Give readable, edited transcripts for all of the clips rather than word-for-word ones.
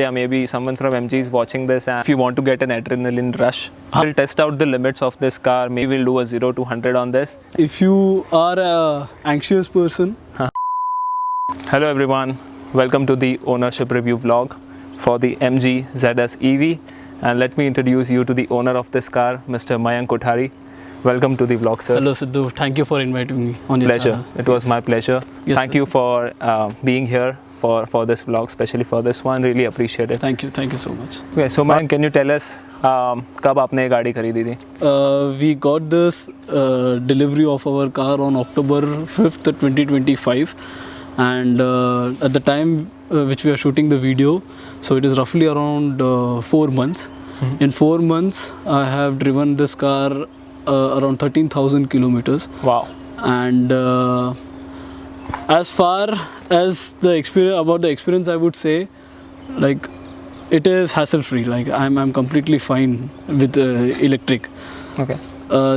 Yeah, maybe someone from MG is watching this, and if you want to get an adrenaline rush, we'll test out the limits of this car. Maybe we'll do a 0 to 100 on this. If you are a anxious person. Hello everyone, welcome to the ownership review vlog for the MG ZS EV, and let me introduce you to the owner of this car, Mr. Mayank Kothari. Welcome to the vlog, sir. Hello Sidhu, thank you for inviting me on your Pleasure. channel. It was my pleasure. Yes, Thank sir. you for being here for this vlog, especially for this one. Really appreciate it. Thank you so much. Okay, so Mayank, can you tell us कब आपने ये गाड़ी खरीदी थी? We got this delivery of our car on October 5th, 2025, and at the time which we are shooting the video, so it is roughly around 4 months. Mm-hmm. In 4 months, I have driven this car around 13,000 kilometers. Wow. And as far as the experience, I would say, like, it is hassle free. Like, I'm completely fine with electric. Okay.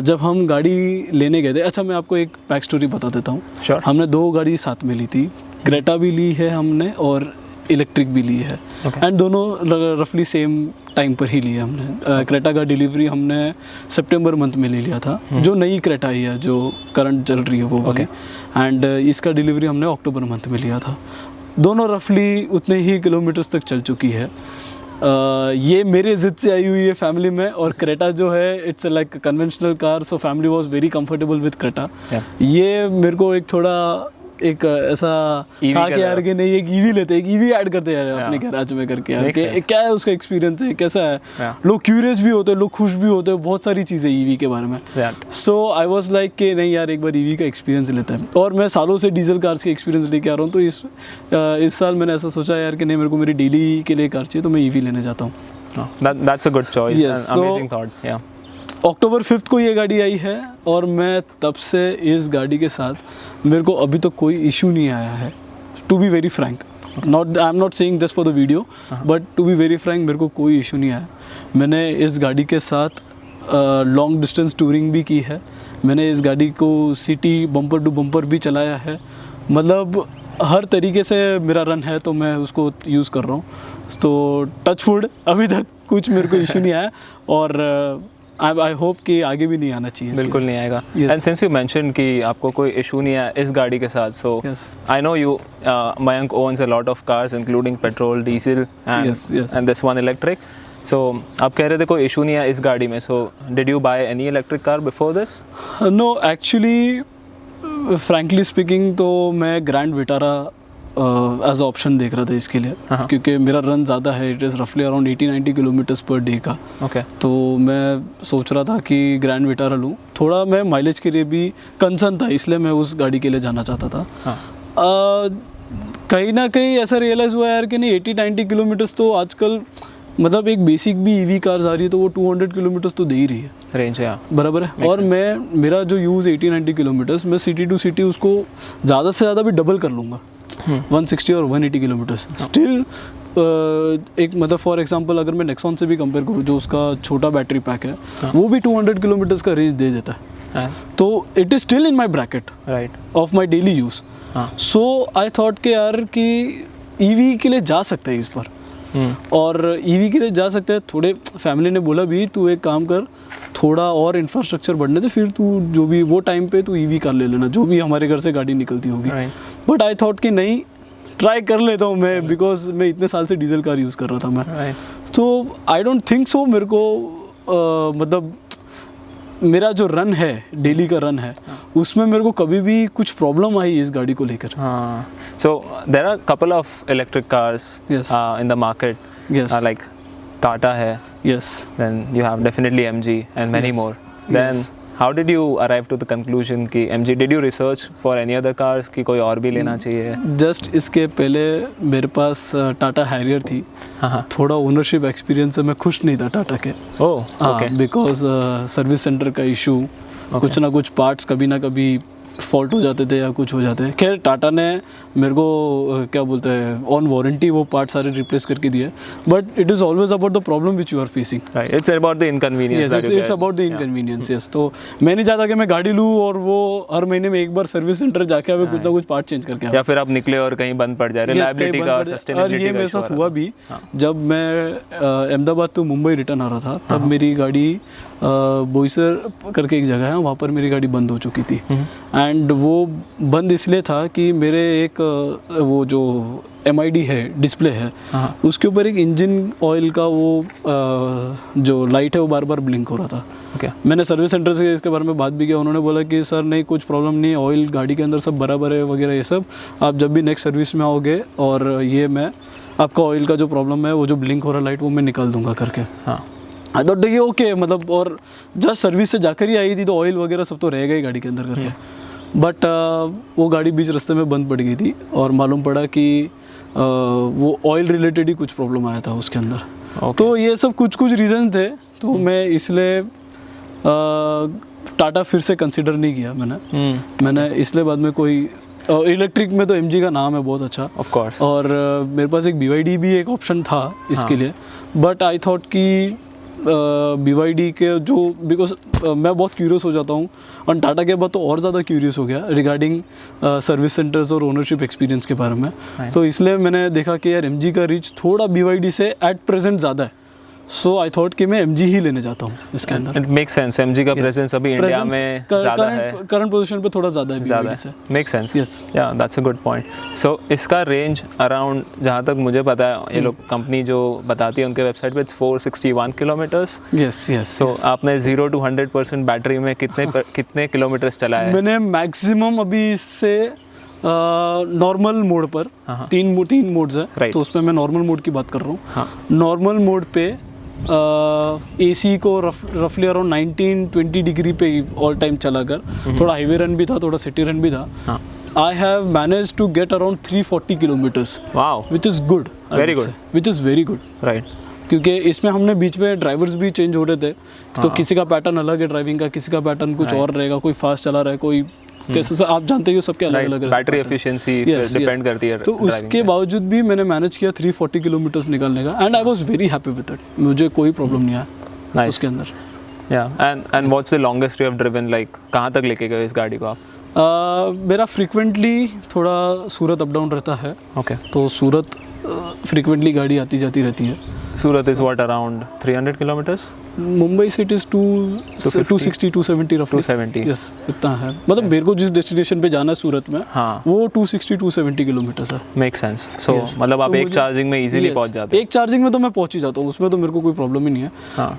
जब हम गाड़ी लेने गए थे, अच्छा मैं आपको एक बैक स्टोरी बता देता हूँ. Sure. हमने 2 गाड़ी साथ में ली थी. क्रेटा भी ली है हमने और इलेक्ट्रिक भी ली है. एंड दोनों रफली सेम टाइम पर ही लिए हमने. क्रेटा का डिलीवरी हमने सितंबर मंथ में ले लिया था, जो नई क्रेटा ही है जो करंट चल रही है वो वाली. एंड इसका डिलीवरी हमने अक्टूबर मंथ में लिया था. दोनों रफली उतने ही किलोमीटर्स तक चल चुकी है. ये मेरे ज़िद से आई हुई है फैमिली में. और क्रेटा जो है it's like conventional car, so family was very comfortable with Creta. ये मेरे को एक थोड़ा एक ऐसा था कि यार कि नहीं एक ईवी लेते, एक ईवी ऐड करते यार अपने गैराज में करके यार कि क्या है उसका एक्सपीरियंस है, कैसा है. लोग क्यूरियस भी होते हैं, लोग खुश भी होते हैं, बहुत सारी चीज़ें ईवी के बारे में. सो आई वाज लाइक कि नहीं यार एक बार ईवी का एक्सपीरियंस लेते हैं. और मैं सालों से डीजल कार्स के एक्सपीरियंस लेके आ रहा हूँ, तो इस साल मैंने ऐसा सोचा यार कि नहीं मेरे को मेरी डेली के लिए कार चाहिए, तो मैं ईवी लेने जाता हूँ. That's a good choice. Yes, Amazing thought. Yeah. October 5th को ये गाड़ी आई है और मैं तब से इस गाड़ी के साथ मेरे को अभी तक कोई इशू नहीं आया है. To be very frank, I am not saying just for the video, but to be very frank मेरे को कोई इशू नहीं आया. मैंने इस गाड़ी के साथ लॉन्ग डिस्टेंस टूरिंग भी की है. मैंने इस गाड़ी को सिटी बम्पर टू बम्पर भी चलाया है. मतलब हर तरीके से मेरा रन है, तो मैं उसको यूज़ कर रहा हूँ. तो टच वुड अभी तक कुछ मेरे को इशू नहीं आया, और आई होप कि आगे भी नहीं आना चाहिए. बिल्कुल नहीं आएगा. एंड सिंस यू मेंशन कि आपको कोई इशू नहीं है इस गाड़ी के साथ, so I know you Mayank owns a lot of cars including petrol, diesel and this one electric. So आप कह रहे थे कोई इशू नहीं है इस गाड़ी में. So did you buy any electric car before this? No, actually frankly speaking तो मैं ग्रैंड विटारा एज ऑप्शन देख रहा था इसके लिए, क्योंकि मेरा रन ज़्यादा है. इट इज़ रफली अराउंड 80-90 किलोमीटर्स पर डे का. तो मैं सोच रहा था कि ग्रैंड विटारा लूँ. थोड़ा मैं माइलेज के लिए भी कंसर्न था, इसलिए मैं उस गाड़ी के लिए जाना चाहता था. कहीं ना कहीं ऐसा रियलाइज़ हुआ यार कि नहीं 80-90 किलोमीटर्स तो आजकल, मतलब एक बेसिक भी ईवी कार्स आ रही है तो वो 200 किलोमीटर्स तो दे ही रही है रेंज. बराबर है. और मेरा जो यूज़ 80-90 किलोमीटर्स, मैं सिटी टू सिटी उसको ज़्यादा से ज़्यादा भी डबल कर लूँगा. 160 और 180 किलोमीटर्स स्टिल एक, मतलब फॉर एग्जांपल अगर मैं नेक्सॉन से भी कंपेयर करूँ, जो उसका छोटा बैटरी पैक है, वो भी 200 किलोमीटर्स का रेंज दे देता है. तो it is still in my bracket of my daily use. So I thought कि यार कि ईवी के लिए जा सकते हैं इस पर. और ईवी के लिए जा सकते हैं. थोड़े फैमिली ने बोला भी तू एक काम कर, थोड़ा और इंफ्रास्ट्रक्चर बढ़ने दे, फिर तू जो भी वो टाइम पे तू ईवी कार ले लेना, जो भी हमारे घर से गाड़ी निकलती होगी. बट आई थॉट कि नहीं ट्राई कर लेता हूँ मैं, बिकॉज मैं इतने साल से डीजल कार यूज़ कर रहा था मैं. तो आई डोंट थिंक सो मेरे को मतलब मेरा जो रन है, डेली का रन है, उसमें मेरे को कभी भी कुछ प्रॉब्लम आई इस गाड़ी को लेकर. So there are couple of electric cars in the market, like Tata है, then you have definitely MG and many more. Then how did you arrive to the conclusion कि MG, did you research for any other cars कि कोई और भी लेना चाहिए? Just इसके पहले मेरे पास टाटा हैरियर थी. थोड़ा ओनरशिप एक्सपीरियंस से मैं खुश नहीं था टाटा के. बिकॉज सर्विस सेंटर का इशू, कुछ ना कुछ पार्ट्स कभी ना कभी फॉल्ट हो जाते थे या कुछ हो जाते हैं। खैर टाटा ने मेरे को क्या बोलते हैं ऑन वारंटी वो पार्ट सारे रिप्लेस करके दिए, but it is always about the problem which you are facing. It's about the inconvenience. It's about the inconvenience. Yes, तो मैं नहीं चाहता कि मैं गाड़ी लूँ और वो हर महीने में एक बार सर्विस सेंटर जाके हमें कुछ ना कुछ पार्ट चेंज करके या फिर आप निकले और कहीं बंद पड़ जाए, रिलायबिलिटी का, सस्टेनेबिलिटी का। और ये मेरे साथ हुआ भी। जब मैं अहमदाबाद तो मुंबई रिटर्न आ रहा था, तब मेरी गाड़ी बोईसर करके एक जगह है, वहाँ पर मेरी गाड़ी बंद हो चुकी थी। एंड वो बंद इसलिए था कि मेरे एक वो जो MID है, डिस्प्ले है, उसके ऊपर एक इंजन ऑयल का वो जो लाइट है वो बार बार ब्लिंक हो रहा था। मैंने सर्विस सेंटर से इसके बारे में बात भी किया, उन्होंने बोला कि सर नहीं, कुछ प्रॉब्लम नहीं है, ऑयल गाड़ी के अंदर सब बराबर है वगैरह ये सब, आप जब भी नेक्स्ट सर्विस में आओगे और ये मैं आपका ऑयल का जो प्रॉब्लम है वो जो ब्लिंक हो रहा लाइट वो मैं निकाल दूंगा करके। आई थॉट ये ओके, मतलब और जस्ट सर्विस से जाकर ही आई थी तो ऑयल वगैरह सब तो रहेगा ही गाड़ी के अंदर करके। बट वो गाड़ी बीच रास्ते में बंद पड़ गई थी और मालूम पड़ा कि वो ऑयल रिलेटेड ही कुछ प्रॉब्लम आया था उसके अंदर। तो ये सब कुछ रीज़न थे, तो मैं इसलिए टाटा फिर से कंसिडर नहीं किया मैंने इसलिए बाद में कोई इलेक्ट्रिक में तो MG का नाम है बहुत अच्छा, ऑफ कोर्स, और मेरे पास एक BYD भी एक ऑप्शन था इसके लिए, बट आई थॉट कि BYD के जो, बिकॉज मैं बहुत क्यूरियस हो जाता हूँ और टाटा के बाद तो और ज़्यादा क्यूरियस हो गया रिगार्डिंग सर्विस सेंटर्स और ओनरशिप एक्सपीरियंस के बारे में। तो इसलिए मैंने देखा कि यार MG का रीच थोड़ा BYD से एट प्रेजेंट ज़्यादा है, सो आई थॉट कि मैं MG ही लेने जाता हूँ इसके अंदर। इट मेक्स सेंस, MG का प्रेजेंस अभी इंडिया में ज़्यादा है, करंट पोजीशन पे थोड़ा ज़्यादा है BYD से। मेक सेंस, यस, या दैट्स अ गुड पॉइंट। सो इसका रेंज अराउंड, जहाँ तक मुझे पता है, ये लोग कंपनी जो बताती है उनके वेबसाइट पे, इट्स 461 किलोमीटर्स। यस। तो आपने 0 to 100% बैटरी में कितने किलोमीटर्स चलाया है? मैंने मैक्सिमम अभी इससे नॉर्मल मोड पर तीन मोड्स है, तो उसमें मैं नॉर्मल मोड की बात कर रहा हूँ। नॉर्मल मोड पे AC को रफली अराउंड 19-20 डिग्री पे ऑल टाइम चला कर, थोड़ा हाईवे रन भी था, थोड़ा सिटी रन भी था। I have manage to get around 340 kilometres, which is good, very good, which is very good, right. क्योंकि इसमें हमने बीच में ड्राइवर्स भी चेंज हो रहे थे, तो किसी का पैटर्न अलग है ड्राइविंग का, किसी का पैटर्न कुछ और रहेगा, कोई फास्ट चला रहा है, कोई कैसे, आप जानते ही हो सबके अलग अलग बैटरी एफिशिएंसी डिपेंड करती है। तो उसके बावजूद भी मैंने मैनेज किया 340 किलोमीटर्स निकालने का, and I was very happy with it. मुझे कोई प्रॉब्लम नहीं आया उसके अंदर। या and what's the longest you have driven, like कहाँ तक लेके गए इस गाड़ी को आप? मेरा फ्रीक्वेंटली थोड़ा सूरत अप डाउन रहता है, तो सूरत फ्रीक्वेंटली गाड़ी आती जाती रहती है। Surat is what around 300 kilometres? Mumbai से इट इज 260-270 रफली। 270, यस, इतना है। मतलब मेरे को जिस डेस्टिनेशन पे जाना है सूरत में, वो 260-270 किलोमीटर्स है। Make sense. सो मतलब आप एक चार्जिंग में इजीली पहुंच जाते हैं? एक चार्जिंग में तो मैं पहुंच ही जाता हूँ, उसमें तो मेरे को कोई प्रॉब्लम ही नहीं है।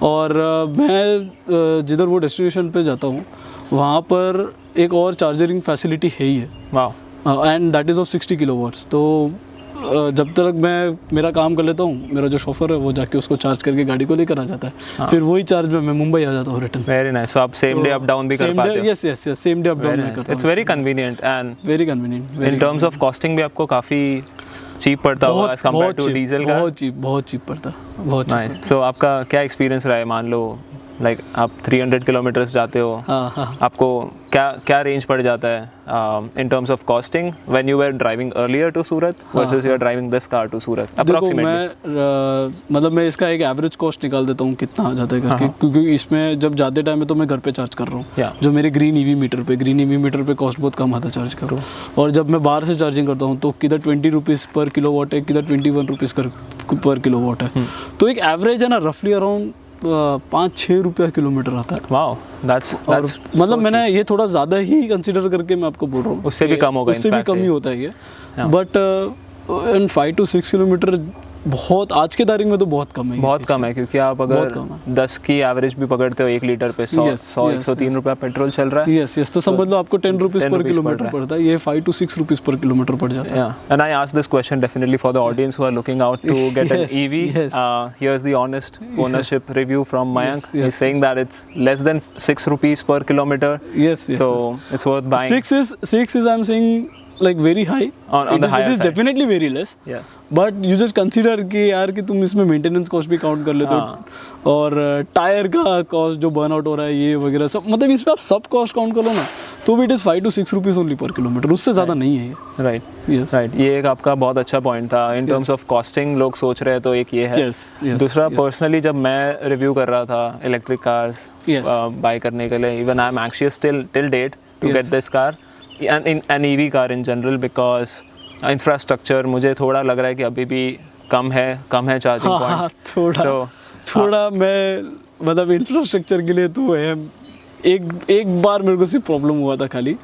और मैं जिधर वो डेस्टिनेशन पे जाता हूँ वहाँ पर एक और चार्जरिंग फैसिलिटी है ही है, and that is of 60 kilowatts. तो जब तक मैं मेरा काम कर लेता हूँ, मेरा जो शॉफर है वो जाके उसको चार्ज करके गाड़ी को लेकर आ जाता है, फिर वही चार्ज में मैं मुंबई आ जाता हूँ रिटर्न। Very nice. सो आप सेम डे अप डाउन भी कर पाते हो? Yes, same day up down मैं करता हूँ। It's very convenient and very convenient. In terms of costing भी आपको काफ़ी चीप पड़ता होगा एज कंपेयर टू डीजल का? बहुत चीप पड़ता, बहुत चीप। सो आपका क्या एक्सपीरियंस रहा है? मान लो लाइक आप 300 किलोमीटर्स जाते हो, आपको क्या रेंज पड़ जाता है in terms of costing when you were driving earlier to Surat versus you are driving this car to Surat approximately? मतलब मैं इसका एक एवरेज कॉस्ट निकाल देता हूँ कितना आ जाता है करके, क्योंकि इसमें जब जाते टाइम में तो मैं घर पे चार्ज कर रहा हूँ, जो मेरे ग्रीन ईवी मीटर पे कॉस्ट बहुत कम आता चार्ज करो, और जब मैं बाहर से चार्जिंग करता हूँ तो किधर 20 रुपीज़ पर किलोवाट है, किधर 21 रुपीज़ पर किलोवाट है। तो एक एवरेज है ना रफली अराउंड 5-6 रुपया किलोमीटर आता है। वाओ, दैट्स मतलब मैंने ये थोड़ा ज़्यादा ही कंसीडर करके मैं आपको बोल रहा हूँ, उससे भी कम होगा, उससे भी कम ही होता है ये, बट इन 5 to 6 किलोमीटर बहुत आज के तारीख में तो बहुत कम है, बहुत कम है। क्योंकि आप अगर 10 की एवरेज भी पकड़ते हो 1 लीटर पे 100-103 रुपया पेट्रोल चल रहा है। यस, तो समझ लो आपको 10 रुपीज़ पर किलोमीटर पड़ता है, ये 5 to 6 रुपीज़ पर किलोमीटर पड़ जाता है। And I ask this question definitely for the audience who are looking out to get an EV. Here is the honest ownership review from Mayank. He is saying that it's less than 6 rupees per kilometer. Yes. So it's worth buying. 6 is I'm saying like very high. On the higher it is side. definitely very less. Yeah. But you just consider कि यार कि तुम इसमें maintenance cost भी count कर लेते हो और टायर का कॉस्ट जो बर्न आउट हो रहा है ये वगैरह सब, मतलब इसमें आप सब कॉस्ट काउंट कर लो ना तो भी it is 5 to 6 rupees only पर किलोमीटर, उससे ज़्यादा नहीं है ये. राइट. Yes. राइट, ये एक आपका बहुत अच्छा पॉइंट था इन टर्म्स ऑफ कॉस्टिंग. लोग सोच रहे हैं तो एक ये है. दूसरा, पर्सनली जब मैं रिव्यू कर रहा था इलेक्ट्रिक कार्स बाय करने के लिए, even I am anxious till date to get this car an EV car in general, because infrastructure मुझे थोड़ा लग रहा है कि अभी भी कम है चार्जिंग पॉइंट्स. थोड़ा मैं मतलब इंफ्रास्ट्रक्चर के लिए तो है. एक बार मेरे को सिर्फ प्रॉब्लम हुआ था खाली,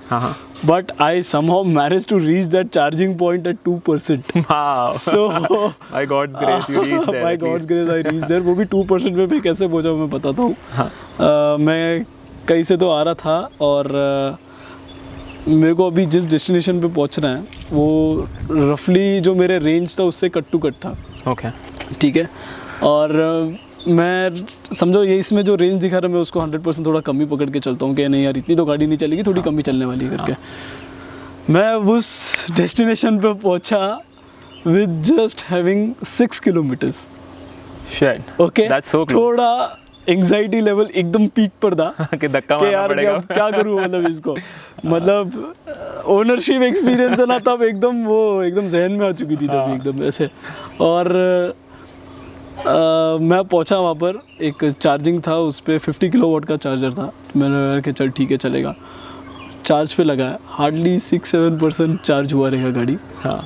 but I somehow manage to reach that charging point at 2%. So by God's grace you reach there. By God's grace I reach there. वो भी 2% में मैं कैसे पहुंचा मैं बताता हूँ. मैं कहीं से तो आ रहा था और मेरे को अभी जिस डेस्टिनेशन पे पहुंचना है वो रफली जो मेरे रेंज था उससे कट टू कट था. ओके, ठीक है. और मैं समझो ये इसमें जो रेंज दिखा रहा है मैं उसको 100% थोड़ा कम ही पकड़ के चलता हूँ कि नहीं यार इतनी तो गाड़ी नहीं चलेगी, थोड़ी कम ही चलने वाली है करके. मैं उस डेस्टिनेशन पे पहुंचा with just having 6 kilometres. Okay, थोड़ा एंग्जाइटी लेवल एकदम पीक पर था कि धक्का मारना पड़ेगा. क्या करूँ मतलब इसको, मतलब ओनरशिप एक्सपीरियंस है ना तब एकदम वो एकदम जहन में आ चुकी थी तब एकदम ऐसे. और मैं पहुंचा वहाँ पर, एक चार्जिंग था उस पर 50 किलोवाट का चार्जर था. मैंने कहा चल ठीक है चलेगा. चार्ज पे लगाया, हार्डली 6-7% चार्ज हुआ रहेगा गाड़ी.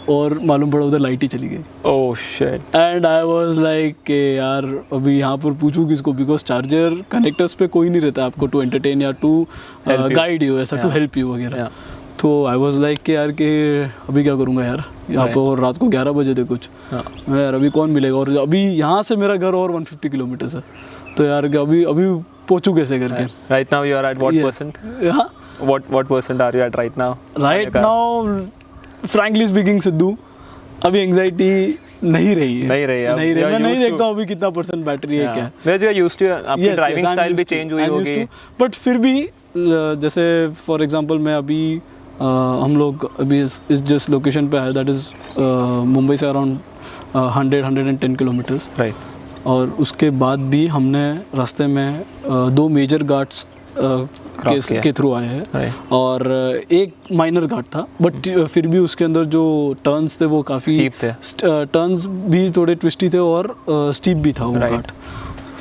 और मालूम पड़ा उधर लाइट ही चली गई. Oh shit. And I was like कि यार अभी यहाँ पर पूछूँ किसको, बिकॉज चार्जर कनेक्टर्स पे कोई नहीं रहता आपको टू एंटरटेन या टू गाइड यू ऐसा, टू हेल्प यू वगैरह. तो आई वाज लाइक कि यार कि अभी क्या करूँगा यार यहाँ पे, और रात को 11 बजे थे कुछ. यार अभी कौन मिलेगा, और अभी यहाँ से मेरा घर और 150 किलोमीटर है, तो यार अभी पहुँचूँ कैसे करके. Right now you are at what percent? What percent are you at right now? Right now, frankly speaking, Sidhu अभी एंग्जाइटी नहीं रही है. मैं नहीं देखता हूँ अभी कितना % बैटरी है क्या. Whereas you are used to, आपकी ड्राइविंग स्टाइल भी चेंज हुई होगी. बट फिर भी जैसे फॉर एग्जांपल मैं अभी हम लोग अभी इस जिस लोकेशन पे है दैट इज़ मुंबई से अराउंड 110 किलोमीटर्स. राइट. और उसके बाद भी हमने रास्ते में 2 मेजर घाट्स के थ्रू आए हैं और एक माइनर घाट था, बट फिर भी उसके अंदर जो टर्न्स थे वो काफ़ी टर्न्स भी थोड़े ट्विस्टी थे और स्टीप भी था वो घाट.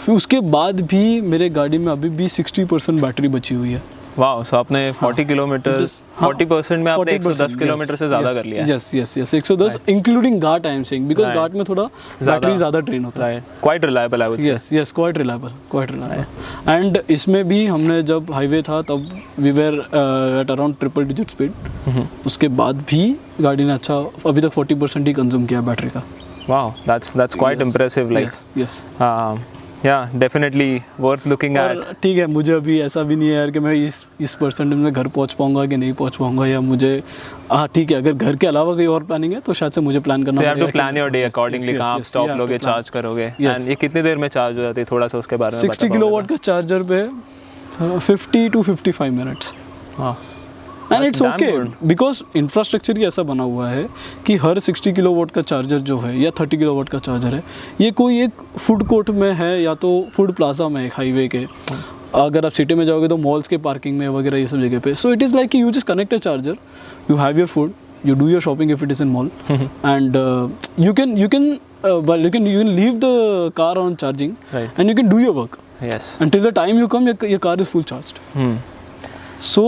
फिर उसके बाद भी मेरे गाड़ी में अभी भी 60% बैटरी बची हुई है. वाओ. सो आपने 40 किलोमीटर 40% में आपने 110 किलोमीटर से ज़्यादा कर लिया. Yes 110 including ghat I am saying, because घाट में थोड़ा बैटरी ज़्यादा ड्रेन होता है. Quite reliable I would say. Yes quite reliable. And इसमें भी हमने जब हाईवे था तब we were at around triple digit speed. उसके बाद भी गाड़ी ने अच्छा अभी तक 40% ही कंज्यूम किया बैटरी का. Wow, that's quite impressive. Like yes yeah definitely worth looking at. ठीक है, मुझे अभी ऐसा भी नहीं है यार कि मैं इस परसेंट में घर पहुंच पाऊंगा कि नहीं पहुंच पाऊंगा, या मुझे ठीक है अगर घर के अलावा कोई और प्लानिंग है तो शायद से मुझे प्लान करना पड़ेगा. Plan your day accordingly. कहाँ आप स्टॉप लोगे, चार्ज करोगे, एंड ये कितनी देर में चार्ज हो जाती है, थोड़ा सा उसके बारे में. 60 किलोवाट का चार्जर पे 50 to 55 minutes. And it's okay because infrastructure ही ऐसा बना हुआ है कि हर 60 किलोवाट का चार्जर जो है या 30 किलोवाट का चार्जर है ये कोई एक फूड कोर्ट में है या तो फूड प्लाजा में, एक हाईवे के. अगर आप सिटी में जाओगे तो मॉल्स के पार्किंग में वगैरह ये सब जगह पे. So it is like you just connect a charger, you have your food, you do your shopping if it is in mall, and you can leave the car on charging, and you can do your work. Yes. Until the time you come, your car is full charged. So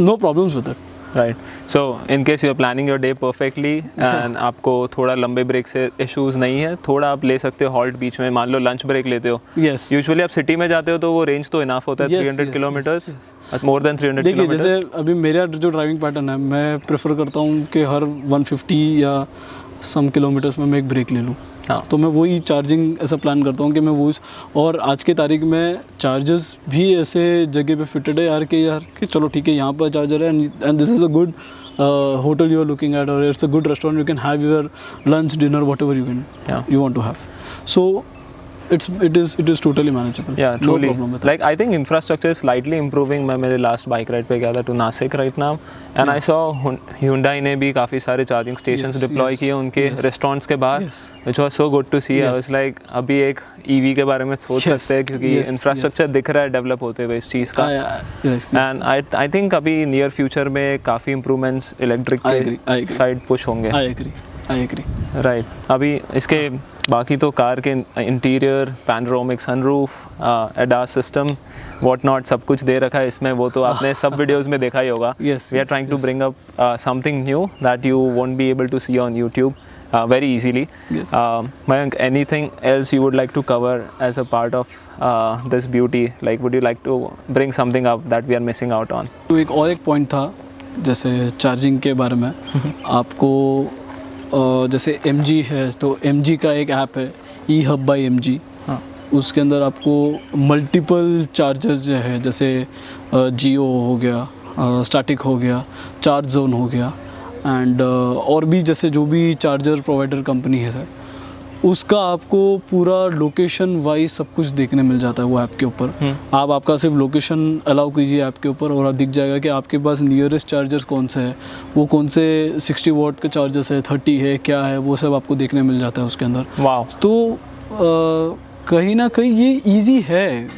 no problems with it. Right. So in case you are planning your day perfectly and आपको थोड़ा लंबे break से issues नहीं है, थोड़ा आप ले सकते हो हॉल्ट बीच में. मान लो लंच ब्रेक लेते हो. Yes. यूजुअली आप सिटी में जाते हो तो वो रेंज तो इनफ होता है. 300 किलोमीटर्स, मोर देन 300 देखिए जैसे अभी मेरा जो ड्राइविंग पैटर्न है, मैं प्रेफर करता हूँ कि हर 150 या सम किलोमीटर्स में मैं एक ब्रेक ले लूँ. तो मैं वही चार्जिंग ऐसा प्लान करता हूँ कि मैं वो, और आज के तारीख में चार्जर्स भी ऐसे जगह पे फिटेड है यार कि चलो ठीक है यहाँ पर चार्जर है and this is a good hotel you are looking at, और it's a good restaurant, you can have your lunch dinner whatever you want to have. So it is totally manageable. Yeah, truly. No problem with like I think infrastructure is slightly improving. मैं मेरे last bike ride पे गया था to Nasik right now, and I saw Hyundai ने भी काफ़ी सारे charging stations deploy किए उनके restaurants के बाहर, which was so good to see. I was like अभी एक EV के बारे में सोच सकते हैं क्योंकि infrastructure दिख रहा है develop होते हुए इस चीज़ का. And I think अभी near future में काफ़ी improvements electric के side push होंगे. I agree. Right. अभी इसके बाकी तो कार के interior, panoramic sunroof, ADAS system, what not सब कुछ दे रखा है इसमें. वो तो आपने सब वीडियोस में देखा ही होगा. We are trying to bring up something new that you won't be able to see on YouTube very easily. Mayank, anything else you would like to cover as a part of this beauty? Like, would you like to bring something up that we are missing out on? तो एक point था जैसे charging के बारे में. आपको जैसे MG है तो MG का एक ऐप है eHub by MG. उसके अंदर आपको मल्टीपल चार्जर्स जो है जैसे जियो हो गया, स्टैटिक हो गया, चार्ज जोन हो गया, एंड और भी जैसे जो भी चार्जर प्रोवाइडर कंपनी है सर, उसका आपको पूरा लोकेशन वाइज सब कुछ देखने मिल जाता है वो ऐप के ऊपर. आप आपका सिर्फ लोकेशन अलाउ कीजिए ऐप के ऊपर और आप दिख जाएगा कि आपके पास नियरेस्ट चार्जर कौन से है, वो कौन से 60 वॉट के चार्जर्स है, 30 है, क्या है, वो सब आपको देखने मिल जाता है उसके अंदर. वाह. तो कहीं ना कहीं ये ईजी है.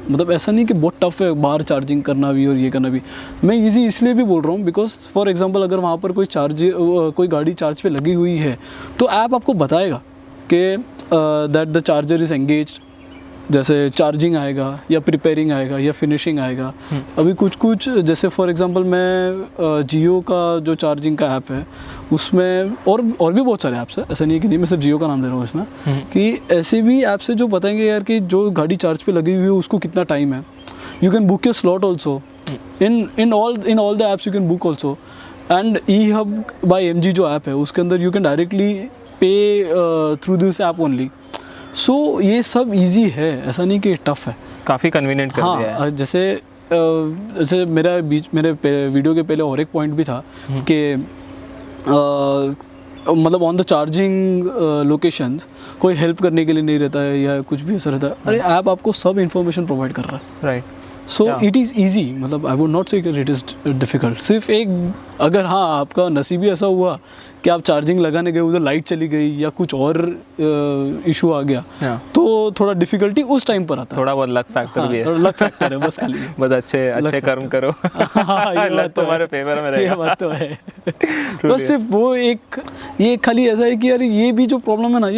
मतलब ऐसा नहीं कि बहुत टफ है बाहर चार्जिंग करना भी और ये करना भी. मैं इजी इसलिए भी बोल रहा हूँ बिकॉज फॉर एग्जांपल अगर वहाँ पर कोई गाड़ी चार्ज पे लगी हुई है तो ऐप आपको बताएगा कि that the charger is engaged. जैसे चार्जिंग आएगा या प्रिपेयरिंग आएगा या फिनिशिंग आएगा. अभी कुछ जैसे फॉर एग्जांपल मैं जियो का जो चार्जिंग का ऐप है उसमें और भी बहुत सारे ऐप्स हैं. ऐसा नहीं है कि नहीं, मैं सिर्फ जियो का नाम ले रहा हूँ इसमें. कि ऐसे भी ऐप्स है जो बताएंगे यार कि जो गाड़ी चार्ज पे लगी हुई है उसको कितना टाइम है. You can book your slot also in all the apps. You can book also. And eHub by MG जो ऐप है उसके अंदर you can directly pay through this app only. सो ये सब इजी है, ऐसा नहीं कि टफ है. काफ़ी कन्वीनियंट कर दिया है. जैसे मेरे वीडियो के पहले और एक पॉइंट भी था कि मतलब ऑन द चार्जिंग लोकेशंस कोई हेल्प करने के लिए नहीं रहता है या कुछ भी ऐसा रहता है. अरे ऐप आपको सब इन्फॉर्मेशन प्रोवाइड कर रहा है. Right. So it is easy. मतलब आई वुड नॉट से इट इज़ डिफ़िकल्ट. सिर्फ एक अगर हाँ आपका नसीब ही ऐसा हुआ कि आप चार्जिंग लगाने गए उधर लाइट चली गई या कुछ और इशू आ गया तो थोड़ा डिफिकल्टी उस टाइम पर आता है. थोड़ा बहुत लक फैक्टर भी है. थोड़ा लक फैक्टर है बस खाली. बस अच्छे कर्म करो. लक तुम्हारे फेवर में रहेगा. ये बात तो है. बस सिर्फ वो ये खाली ऐसा है कि यार ये भी जो प्रॉब्लम है ना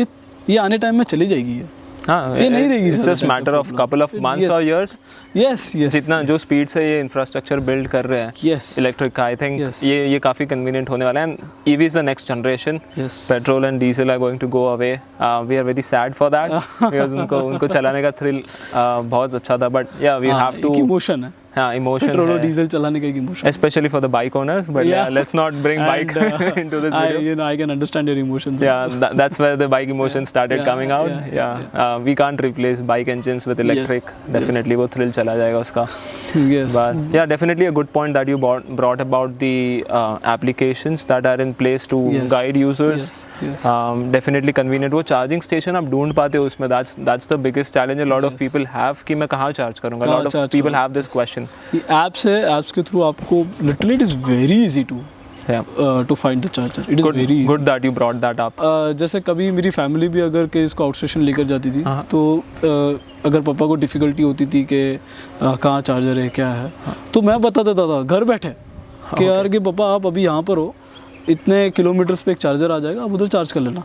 ये आने टाइम में चली जाएगी. हाँ, ये नहीं रहेगी. It's just matter of couple of months और इयर्स. यस. जितना जो स्पीड से ये इंफ्रास्ट्रक्चर बिल्ड कर रहे हैं इलेक्ट्रिक का, आई थिंक ये काफ़ी कन्वीनियंट होने वाला है. And EV is the next generation. Petrol and diesel are going to go away. We are very sad for that because उनको चलाने का थ्रिल बहुत अच्छा था. बट या वी हैव टू. इमोशन है. हाँ, इमोशन पेट्रोल और डीजल चलाने का एक emotion, especially for the bike owners. But yeah, let's not bring bike into this video. I can understand your emotions. Yeah, that's where the bike emotions started coming out. We can't replace bike engines with electric. Definitely, वो thrill चला जाएगा उसका. Yes. But yeah, definitely a good point that you brought about the applications that are in place to guide users. Yes. Definitely convenient. वो charging station आप ढूंढ पाते हो उसमें. That's the biggest challenge a lot of people have कि मैं कहाँ charge करूँगा. A lot of people have this question. Apps है, ऐप्स के थ्रू आपको literally it is very easy to find the charger. It is very easy. Good that you brought that up. जैसे कभी मेरी फैमिली भी अगर के इसको आउट स्टेशन लेकर जाती थी तो अगर पापा को डिफ़िकल्टी होती थी कि कहाँ चार्जर है क्या है तो मैं बता देता था घर बैठे कि यार कि पापा आप अभी यहाँ पर हो, इतने किलोमीटर्स पे एक चार्जर आ जाएगा, आप उधर चार्ज कर लेना.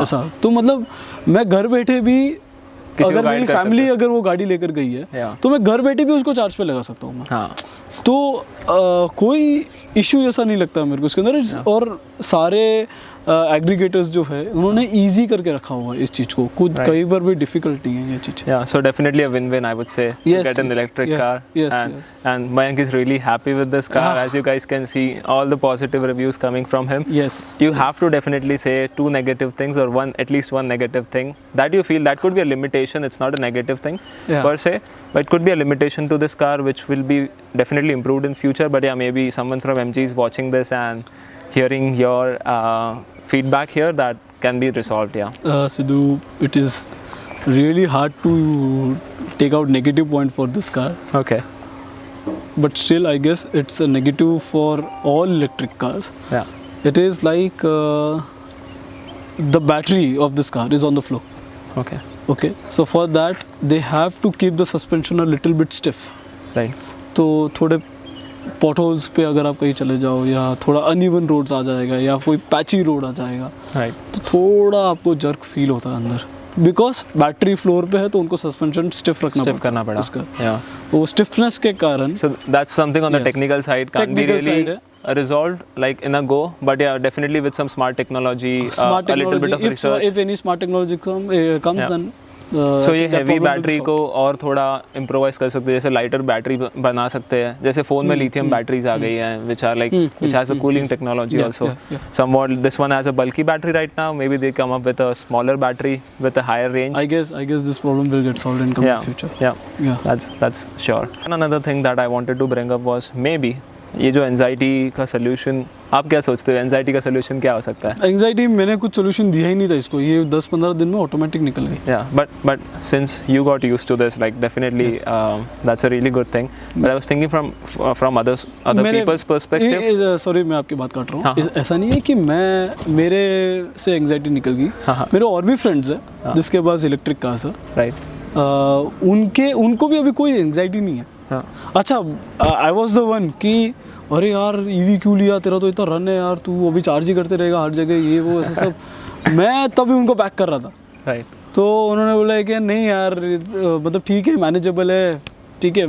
ऐसा तो मतलब मैं घर बैठे भी अगर मेरी फैमिली अगर वो गाड़ी लेकर गई है तो मैं घर बैठे भी उसको चार्ज पे लगा सकता हूँ मैं. हाँ. तो कोई इशू ऐसा नहीं लगता मेरे को इसके अंदर. और सारे एग्रीगेटर्स जो है उन्होंने इजी करके रखा हुआ है इस चीज़ को. खुद कई बार भी डिफिकल्ट नहीं है ये चीज़. So definitely a win-win, I would say. Get an electric car. And Mayank is really happy with this car. As you guys can see, all the positive reviews coming from him. Yes. You have to definitely say two negative things or at least one negative thing that you feel that could be a limitation. It's not a negative thing per se, but it could be a limitation to this car which will be definitely improved in future. But yeah, maybe someone from MG is watching this and hearing your feedback here that can be resolved. Yeah. Sidhu, it is really hard to take out negative point for this car. Okay. But still, I guess it's a negative for all electric cars. Yeah. It is like the battery of this car is on the floor. Okay. Okay. So for that, they have to keep the suspension a little bit stiff. Right. तो थोड़े potholes पे अगर आप कहीं चले जाओ या थोड़ा अनइवन रोड्स आ जाएगा या कोई पैची रोड आ जाएगा, Right. तो थोड़ा आपको जर्क फील होता है अंदर, बिकॉज बैटरी फ्लोर पे है तो उनको सस्पेंशन स्टिफ करना पड़ा उसका. Yeah. वो स्टिफनेस के कारण. So that's something on the Yes. technical side can't be Technical really side resolved like in a go, but yeah, definitely with some smart technology, Smart a little bit of technology, research. if any smart technology comes, Yeah. then So ये that heavy problem will battery solve. को और थोड़ा improvise कर सकते हैं, जैसे lighter battery बना सकते हैं, जैसे फोन में लिथियम बैटरीज आ गई हैं which are like which has a cooling technology Yeah, also. yeah. Somewhat this one has a bulky battery right now, maybe they come up with a smaller battery with a higher range. I guess this problem will get solved in coming future. Yeah. That's sure. And another thing that I wanted to bring up was maybe ये जो anxiety का solution, आप क्या सोचते हो anxiety का solution क्या हो सकता है? एंजाइटी मैंने कुछ सोल्यूशन दिया ही नहीं था इसको, ये 10-15 दिन में ऑटोमेटिक निकल गई. Yeah, but since you got used to this, like definitely that's a really good thing. But I was thinking from other people's perspective. Sorry मैं आपकी बात काट रहा हाँ, हूँ. ऐसा नहीं है कि मेरे से एंजाइटी निकल गई. मेरे और भी फ्रेंड्स हैं जिसके पास इलेक्ट्रिक कार्स है. राइट. उनको भी अभी कोई एंजाइटी नहीं है. अच्छा, आई वॉज द वन कि अरे यार ईवी क्यों लिया, तेरा तो इतना रन है यार, तू अभी चार्ज ही करते रहेगा हर जगह, ये वो ऐसा सब. मैं तभी उनको पैक कर रहा था. राइट. तो उन्होंने बोला कि नहीं यार मतलब ठीक है, मैनेजेबल है, ठीक है.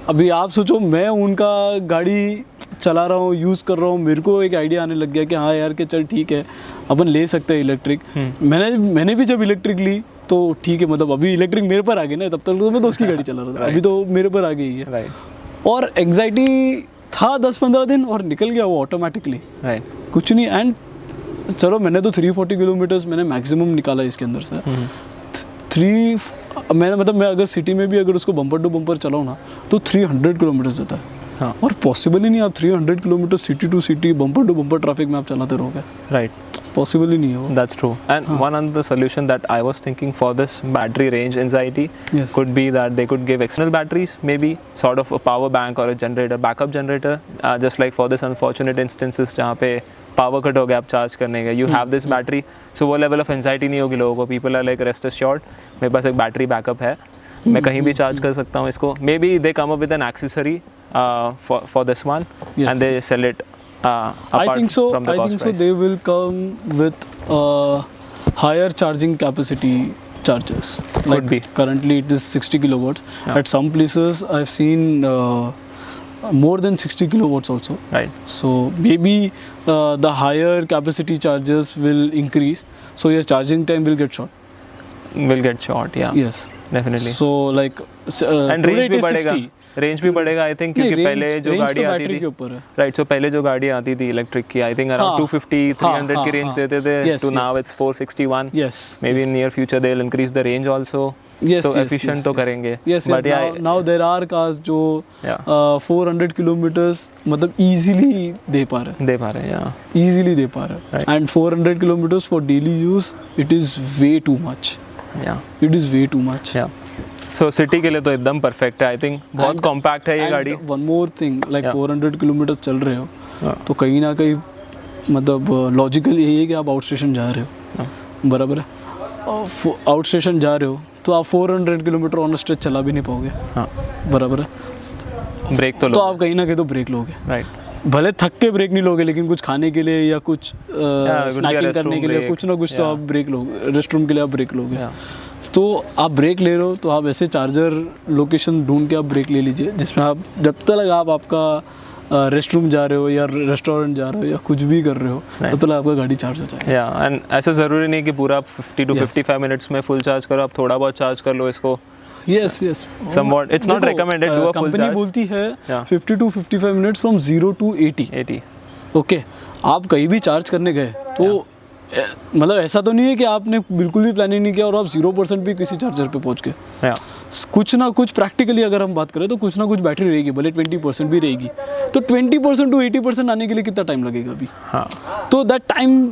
अभी आप सोचो मैं उनका गाड़ी चला रहा हूँ, यूज़ कर रहा हूँ, मेरे को एक आइडिया आने लग गया कि हाँ यार कि चल ठीक है अपन ले सकते हैं इलेक्ट्रिक. मैंने भी जब इलेक्ट्रिक ली तो ठीक है, मतलब अभी इलेक्ट्रिक मेरे पर आ गई ना, तब तक तो मैं तो उसकी गाड़ी चला रहा था. अभी तो मेरे पर आ गई है. राइट. और एंग्जाइटी था 10-15 दिन और निकल गया वो ऑटोमेटिकली. राइट. कुछ नहीं. एंड चलो मैंने तो 340 किलोमीटर्स मैंने मैक्सिमम निकाला इसके अंदर से. मैं अगर सिटी में भी अगर उसको बम्पर टू बम्पर चलाऊँ ना तो 300 किलोमीटर्स देता है. हाँ. और पॉसिबल ही नहीं आप 300 kilometre city to city bumper to bumper traffic में आप चलाते रहोगे. राइट. पॉसिबल ही नहीं है वो. That's true. And one other solution that I was thinking for this battery range anxiety could be that they could give external batteries, maybe sort of a power bank or a generator, backup generator, just like for this unfortunate instances जहाँ पे power cut हो गया आप charge करने का, you have this battery, so वो level of anxiety नहीं होगी लोगों को. People are like rest assured, मेरे पास एक बैटरी बैकअप है, मैं कहीं भी चार्ज कर सकता हूँ इसको. Maybe they come up with an accessory for this one and they sell it. I think so. They will come with higher charging capacity chargers. Could be. Currently it is 60 kilowatts. At some places I've seen more than 60 kilowatts also. Right. So maybe the higher capacity chargers will increase. So your charging time will get short. Yeah. Yes. Definitely. So like and range भी बढ़ेगा. Range भी बढ़ेगा I think, क्योंकि पहले जो गाड़ी आती थी. राइट. सो पहले जो गाड़ी आती थी इलेक्ट्रिक की, आई थिंक अराउंड 250-300 की रेंज देते थे, to now it's 461. Maybe in near future they will increase the range also. तो एफिशिएंट तो करेंगे. But now there are cars जो 400 किलोमीटर्स मतलब इजीली दे पा रहे हैं. इजीली दे पा रहे हैं. And 400 kilometres for daily use it is way too much. It is way too much. So city के लिए तो एकदम परफेक्ट है. आई थिंक बहुत कॉम्पैक्ट है ये गाड़ी. One more thing, like 400 kilometres चल रहे हो तो कहीं ना कहीं मतलब लॉजिकल यही है कि आप आउट स्टेशन जा रहे हो. बराबर है. आउट स्टेशन जा रहे हो तो आप 400 किलोमीटर ऑन स्ट्रेच चला भी नहीं पाओगे. बराबर है. ब्रेक तो आप कहीं ना कहीं तो ब्रेक लोगे. राइट. भले थक के ब्रेक नहीं लोगे, लेकिन कुछ खाने के लिए या कुछ स्नैकिंग करने के लिए कुछ ना कुछ तो आप ब्रेक लोगे. रेस्ट रूम के लिए आप ब्रेक लोगे. तो आप ब्रेक ले रहे हो तो आप ऐसे चार्जर लोकेशन ढूंढ के आप ब्रेक ले लीजिए जिसमें आप जब तक आप आपका रेस्ट रूम जा रहे हो या रेस्टोरेंट जा रहे हो या कुछ भी कर रहे हो तब तक आपका गाड़ी चार्ज हो जाएगा. एंड ऐसा ज़रूरी नहीं कि पूरा 50 to 55 मिनट्स में फुल चार्ज करो. आप थोड़ा बहुत चार्ज कर लो इसको. Yes. Somewhat. It's not recommended to do a full charge. Company बोलती है 50 to 55 minutes from 0 to 80. Okay. आप कहीं भी चार्ज करने गए तो मतलब ऐसा तो नहीं है कि आपने बिल्कुल भी प्लानिंग नहीं किया और आप 0% भी किसी चार्जर पे पहुंच गए। कुछ ना कुछ प्रैक्टिकली अगर हम बात करें तो कुछ ना कुछ बैटरी रहेगी, भले 20% भी रहेगी, तो 20% टू 80% आने के लिए कितना टाइम लगेगा अभी? तो दैट टाइम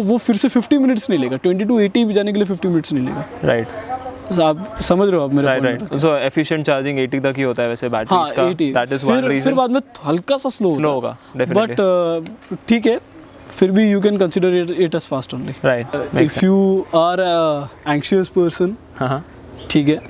वो फिर से 50 मिनट्स नहीं लेगा, 20 to 80 भी जाने के लिए 50 मिनट्स नहीं लेगा। राइट, आप समझ रहे हो आप मेरे राइट। सो एफिशिएंट चार्जिंग 80 तक ही होता है वैसे बैटरीज का, दैट इज वन रीजन। फिर बाद में हल्का सा स्लो होगा डेफिनेटली, बट ठीक है, फिर भी you can consider it as fast only. Right, if you are anxious person, ठीक है,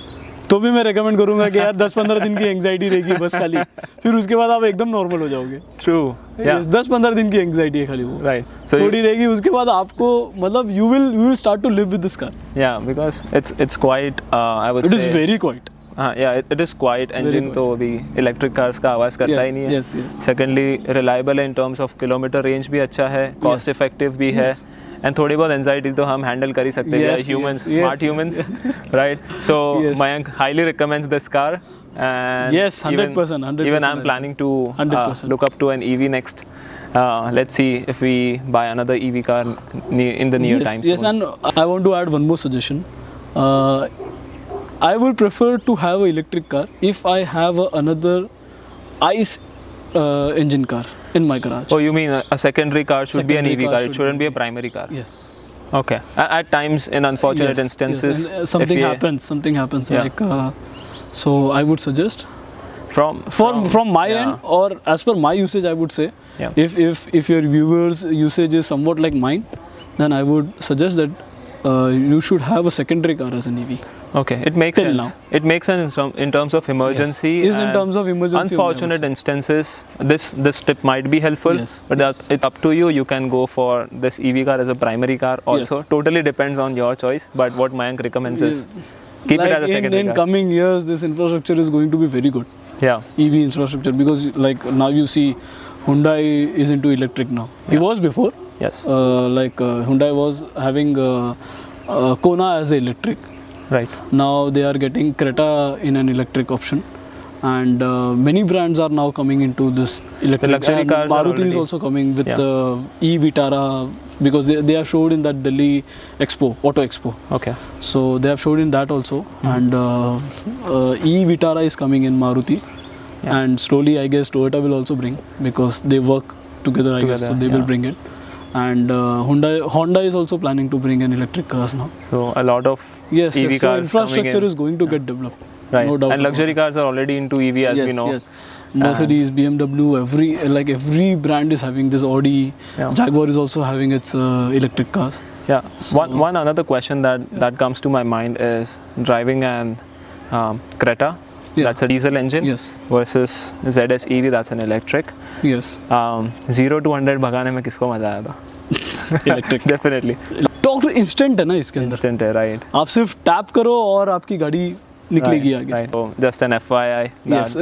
तो भी मैं रेकमेंड करूंगा कि यार 10-15 दिन की एंग्जाइटी रहेगी बस खाली, फिर उसके बाद आप एकदम नॉर्मल हो जाओगे। ट्रू, 10-15 दिन की एंग्जाइटी है खाली वो, राइट, थोड़ी रहेगी, उसके बाद आपको मतलब you will start to live with this car. Yeah because it's quiet, I would say it is very quiet. हाँ, yeah it is quite. Engine तो अभी इलेक्ट्रिक कार्स का आवाज़ करता ही नहीं है। सेकेंडली रिलायबल है in terms of kilometre range भी अच्छा है, कॉस्ट इफेक्टिव भी है, एंड थोड़ी बहुत एंजाइटी तो हम हैंडल कर ही सकते हैं, humans, smart humans, right? So Mayank highly recommends this car, and yes, 100%, even I'm planning to look up to an EV next. Let's see if we buy another EV car in the near time. Yes, and I want to add one more suggestion. I will prefer to have an electric car if I have another ICE engine car in my garage. Oh, you mean a secondary car should be an EV car? It shouldn't be a primary car. Yes. Okay. At times, in unfortunate instances, something happens. Yeah. Like, so I would suggest from my end, or as per my usage, I would say, if your viewers' usage is somewhat like mine, then I would suggest that you should have a secondary car as an EV. Okay, it makes sense. Now. It makes sense in terms of emergency. Yes. In terms of emergency. Unfortunate instances, this tip might be helpful. Yes. But it's up to you. You can go for this EV car as a primary car also. Yes. Totally depends on your choice. But what Mayank recommends is keep it as a secondary car. In coming years, this infrastructure is going to be very good. Yeah. EV infrastructure, because like now you see, Hyundai is into electric now. He was before. Yes. Hyundai was having Kona as electric. Right. Now they are getting Creta in an electric option, and many brands are now coming into this electric. The luxury cars Maruti is also coming with e-Vitara, because they have showed in that Delhi Expo, Auto Expo. Okay. So they have showed in that also, and e-Vitara is coming in Maruti, and slowly I guess Toyota will also bring, because they work together, I guess, so they will bring it. And Honda is also planning to bring in electric cars now. So a lot of EV cars. So infrastructure is going to get developed. Right. No doubt. And luxury cars are already into EV, as we know. Yes. Mercedes, BMW, every brand is having this. Audi, Jaguar is also having its electric cars. Yeah. So one another question that comes to my mind is driving an Creta. That's a diesel engine. Yes. Versus ZS EV, that's an electric. Yes. 0 to 100 भगाने में किसको मजा आया था? Electric definitely. Torque instant है ना इसके अंदर। इंस्टेंट है, राइट। आप सिर्फ टैप करो और आपकी गाड़ी निकलेगी आगे। Right. So just an FYI. Yes.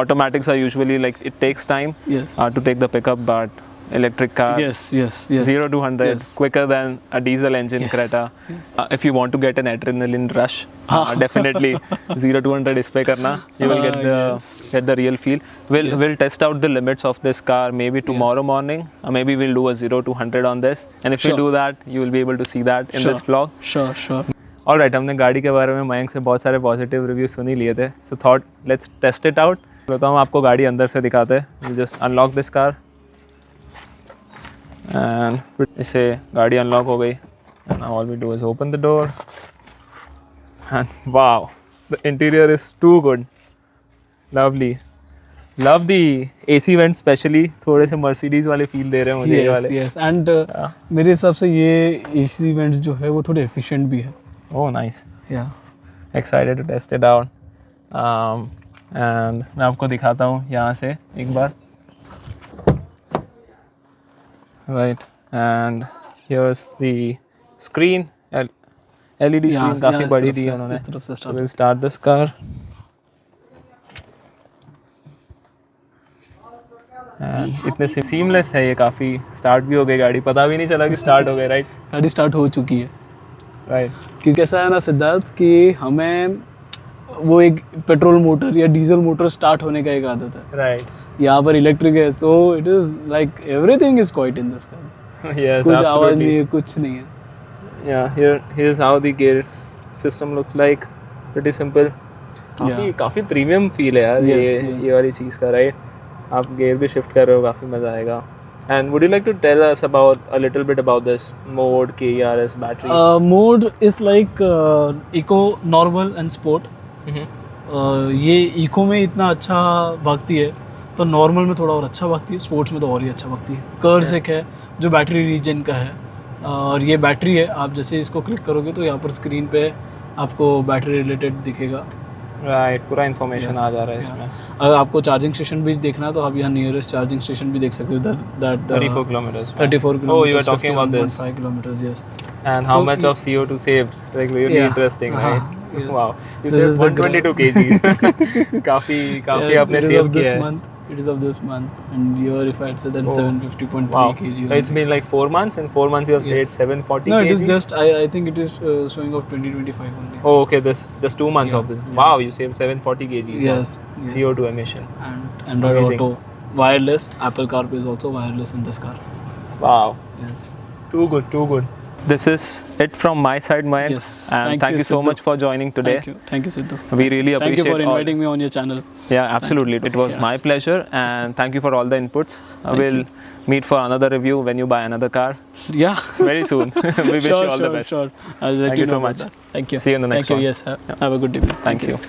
Automatics are usually like it takes time to take the pickup, but electric car. Yes. 0 to 100 quicker than a diesel engine Creta. Yes. If you want to get an adrenaline rush, definitely 0 to 100 इस पे करना. You will get the real feel. We'll test out the limits of this car maybe tomorrow morning. Maybe we'll do a 0 to 100 on this. And if we do that, you will be able to see that in this vlog. Sure. Alright, हमने गाड़ी के बारे में मयंक से बहुत सारे positive review सुन ही लिए थे. So thought let's test it out. तो हम आपको गाड़ी अंदर से दिखाते हैं. We'll just unlock this car. And इसे गाड़ी अनलॉक हो गई, and now all we do is open the door, and wow, the interior is too good, lovely. Love the AC vents, specially थोड़े से Mercedes वाले फील दे रहे हैं मुझे ये वाले. Yes, and मेरे हिसाब से ये AC vents जो है वो थोड़े efficient भी है. Oh nice. Yeah. Excited to test it out. And मैं आपको दिखाता हूँ यहाँ से एक बार. Right, and here's the screen, LED screen काफी बड़ी दी है उन्होंने. We'll start this car. And इतने seamless है ये, काफी स्टार्ट भी हो गई गाड़ी, पता भी नहीं चला कि स्टार्ट हो गई. राइट, गाड़ी स्टार्ट हो चुकी है. राइट, क्योंकि ऐसा है ना सिद्धार्थ कि हमें वो एक पेट्रोल मोटर या डीजल मोटर स्टार्ट होने का एक आदत है. राइट, यहाँ पर इलेक्ट्रिक है, so it is like everything is quiet in this car. Yes, कुछ आवाज़ absolutely. नहीं है, कुछ नहीं है. Yeah, here's how the gear system looks like. Pretty simple. काफ़ी प्रीमियम फील है यार ये वाली चीज़ का, राइट? आप गियर भी शिफ्ट कर रहे हो, काफ़ी मज़ा आएगा. And would you like to tell us about a little bit about this mode, KERS, battery? Mode is like eco, normal and sport. ये इको में इतना अच्छा भागती है तो नॉर्मल में थोड़ा और अच्छा भागती है, स्पोर्ट्स में तो और ही अच्छा भागती है. कर्स एक है जो बैटरी रीजन का है, और ये बैटरी है. आप जैसे इसको क्लिक करोगे तो यहाँ पर स्क्रीन पे आपको बैटरी रिलेटेड दिखेगा. राइट, पूरा इन्फॉर्मेशन आ जा रहा है इसमें. अगर आपको चार्जिंग स्टेशन भी देखना है तो आप यहाँ नियरेस्ट चार्जिंग स्टेशन भी देख सकते हो. That 34 kilometers. 34 kilometers. Oh, you were talking about this. 5 kilometers, yes. And how much of CO2 saved? Like really interesting, right? Yes. Wow, you This is saved the 122 kgs. काफी आपने save किया है. It is of this month, and here if I had said then 750.3 Wow. kg. It's been like 4 months. In 4 months you have saved 740 No, kgs. it is just I think it is showing of 2025 only. Oh, okay. This just 2 months of this. Yeah. Wow, you saved 740 kgs. Yes. CO2 emission. And Android Amazing. Auto, wireless. Apple CarPlay is also wireless in this car. Wow. Yes. Too good. Too good. This is it from my side, Mayank. Yes. And thank you so Sidhu. much for joining today. Thank you, Sidhu. We really appreciate. Thank you for all- inviting me on your channel. Yeah, absolutely. It was my pleasure, and thank you for all the inputs. We'll meet for another review when you buy another car Yeah. very soon. We wish you all the best. Sure. I'll let Thank you know so about much. that. Thank you. See you in the next Thank you. one. Yes. Have a good evening. Thank you.